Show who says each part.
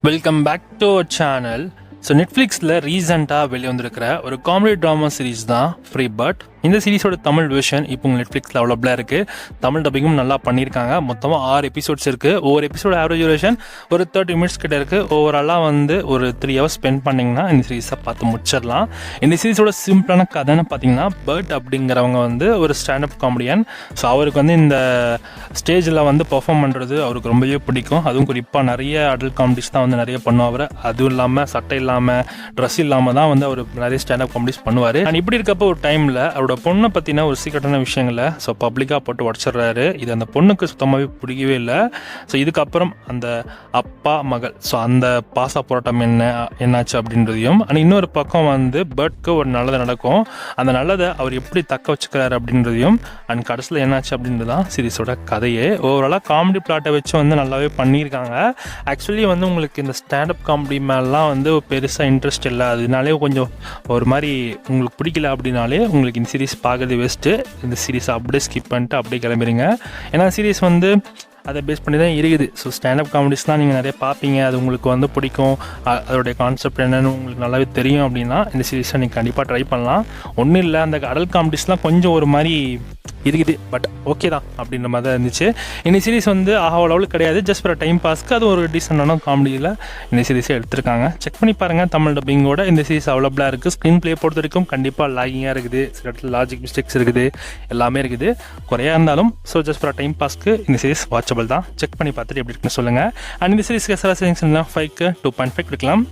Speaker 1: Welcome back to our channel. So நெட்ஃப்ளிக்ஸில் ரீசெண்டாக வெளியே வந்திருக்கிற ஒரு காமெடி ட்ராமா சீரீஸ் தான் ஃப்ரீ பர்ட். இந்த சீரீஸோட தமிழ் வெர்ஷன் இப்போ உங்கள் நெட்ஃப்ளிக்ஸில் அவைலபிளாக இருக்குது. தமிழ் டப்பிங்கும் நல்லா பண்ணியிருக்காங்க. மொத்தமாக 6 எபிசோட்ஸ் இருக்குது. ஒவ்வொரு எபிசோட ஆவரேஜ் டியூரேஷன் ஒரு 30 மினிட்ஸ் கிட்ட இருக்குது. ஓவராலாக ஒரு 3 ஹவர்ஸ் ஸ்பெண்ட் பண்ணிங்கன்னா இந்த சீரீஸை பார்த்து முடிச்சிடலாம். இந்த சீரீஸோட சிம்பிளான கதைன்னு பார்த்தீங்கன்னா, பர்ட் அப்படிங்கிறவங்க ஒரு ஸ்டாண்டப் காமெடியன். ஸோ அவருக்கு இந்த ஸ்டேஜில் பெர்ஃபார்ம் பண்ணுறது அவருக்கு ரொம்பவே பிடிக்கும். அதுவும் குறிப்பாக நிறைய அடல்ட் காமெடிஸ் தான் நிறைய பண்ணுவார். அதுவும் இல்லாமல் சட்டை இல்லாமல் ட்ரெஸ் இல்லாமல் தான் அவர் நிறைய ஸ்டாண்டப் காமெடிஸ் பண்ணுவார். அண்ட் இப்படி இருக்கப்போ ஒரு டைமில் அவரோட பொண்ணை பற்றின ஒரு சீக்கிரட்டான விஷயங்களை பப்ளிக்காக போட்டு உடச்சிட்றாரு. இது அந்த பொண்ணுக்கு சுத்தமாகவே பிடிக்கவே இல்லை. ஸோ இதுக்கப்புறம் அந்த அப்பா மகள் அந்த பாசா போராட்டம் என்னாச்சு அப்படின்றதையும், அண்ட் இன்னொரு பக்கம் பர்ட்க்கு ஒரு நல்லது நடக்கும். அந்த நல்லதை அவர் எப்படி தக்க வச்சுக்கிறாரு அப்படின்றதையும், அண்ட் கடைசியில் என்னாச்சு அப்படின்றது தான் சீரீஸோட கதையே. ஓவராலாக காமெடி பிளாட்டை வச்சு நல்லாவே பண்ணியிருக்காங்க. ஆக்சுவலி உங்களுக்கு இந்த ஸ்டாண்டப் காமெடி மேலாம் பெருசாக இன்ட்ரெஸ்ட் இல்லை, அதனாலே கொஞ்சம் ஒரு மாதிரி உங்களுக்கு பிடிக்கல அப்படின்னாலே உங்களுக்கு இந்த சீரீஸ் பார்க்கறது வேஸ்ட்டு. இந்த சீரீஸ் அப்படியே ஸ்கிப் பண்ணிட்டு அப்படியே கிளம்பிடுங்க. ஏன்னா சீரீஸ் அதை பேஸ் பண்ணி தான் இருக்குது. ஸோ ஸ்டாண்டப் காமெடிஸ்லாம் நீங்கள் நிறைய பார்ப்பீங்க, அது உங்களுக்கு பிடிக்கும், அதோடைய கான்செப்ட் என்னென்னு உங்களுக்கு நல்லாவே தெரியும் அப்படின்னா இந்த சீரீஸை நீங்கள் கண்டிப்பாக ட்ரை பண்ணலாம். ஒன்றும் இல்லை, அந்த அடல்ட் காமெடிஸ்லாம் கொஞ்சம் ஒரு மாதிரி இருக்குது, பட் ஓகே தான் அப்படின்ற மாதிரி தான் இருந்துச்சு. இந்த சீரீஸ் லெவலுக்கு கிடையாது, ஜஸ்ட் ஃபார் டைம் பாஸ்க்கு அது ஒரு டீசெண்டான காமெடியில் இந்த சீரீஸை எடுத்திருக்காங்க. செக் பண்ணி பாருங்கள். தமிழ் டப்பிங்கோட இந்த சீரீஸ் அவைலபிளாக இருக்குது. ஸ்க்ரீன் ப்ளே பொறுத்த வரைக்கும் கண்டிப்பாக லாகிங்காக இருக்குது, சில இடத்துல லாஜிக் மிஸ்டேக்ஸ் இருக்குது, எல்லாமே இருக்குது. குறையா இருந்தாலும் ஜஸ்ட் ஃபார் டைம் பாஸ்க்கு இந்த சீரீஸ் வாட்சபிள் தான். செக் பண்ணி பார்த்துட்டு எப்படி இருக்குன்னு சொல்லுங்கள். அண்ட் இந்த சீரீஸ்க்கு 5க்கு 2.5 கொடுக்கலாம்.